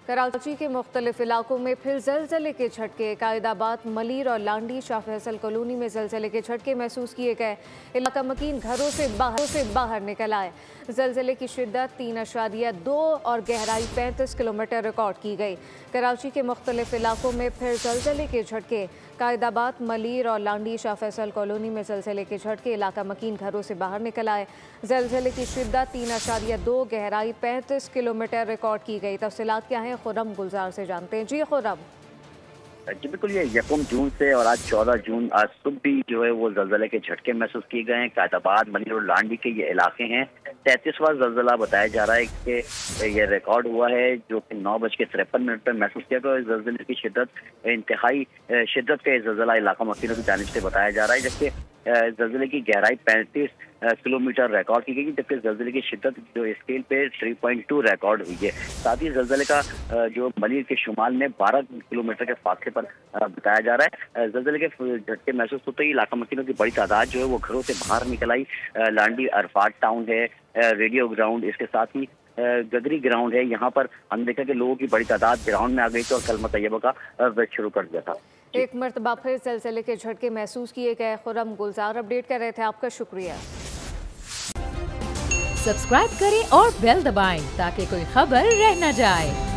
कराची के मुख्तलिफ इलाकों में फिर जलजले के झटके। कायदाबाद, मलीर और लांडी शाह फैसल कॉलोनी में जलजले के झटके महसूस किए गए। इलाका मकीन घरों से बाहर निकल आए। जलजले की शिद्दत 3.2 और गहराई 35 किलोमीटर रिकॉर्ड की गई। कराची के मुख्तलिफ इलाकों में फिर जलजले के झटके। कायदाबाद, मलीर और लांडी शाह फैसल कॉलोनी में जलजले के झटके। इलाका मकीन घरों से बाहर निकल आए। जलजले की शिद्दत 3.2, गहराई 35 किलोमीटर रिकॉर्ड की गई। तफसीलात क्या हैं, खुरम गुलजार से जानते हैं। जी खुरम। जी बिल्कुल, ये 1 जून से और आज 14 जून आज सुबह भी जो है वो जलजले के झटके महसूस किए गए हैं। कायदाबाद, मलीर और लांडी के ये इलाके हैं। 33वां जलजला बताया जा रहा है कि ये रिकॉर्ड हुआ है, जो कि 9:53 पर महसूस किया गया। जलजले की शिद्दत इंतहाई शिद्दत का जलजला इलाका मकीनों की जानिब से बताया जा रहा है, जबकि जलजले की गहराई 35 किलोमीटर रिकॉर्ड की गई, जबकि जलजले की शिद्दत जो स्केल पे 3.2 रिकॉर्ड हुई है। साथ ही जलजले का जो मलीर के शुमाल में 12 किलोमीटर के फासले पर बताया जा रहा है। जलजले के झटके महसूस होते ही इलाका मकीनों की बड़ी तादाद जो है वो घरों से बाहर निकल आई। लांडी अरफात टाउन है, रेडियो ग्राउंड, इसके साथ ही गगरी ग्राउंड है। यहाँ पर हम देखा कि लोगों की बड़ी तादाद ग्राउंड में आ गई थी और कलमा तैयबा का व्रत शुरू कर दिया था। एक मरतबा फिर जलजले के झटके महसूस किए गए। खुरम गुलजार अपडेट कर रहे थे, आपका शुक्रिया। सब्सक्राइब करें और बेल दबाएं ताकि कोई खबर रह न जाए।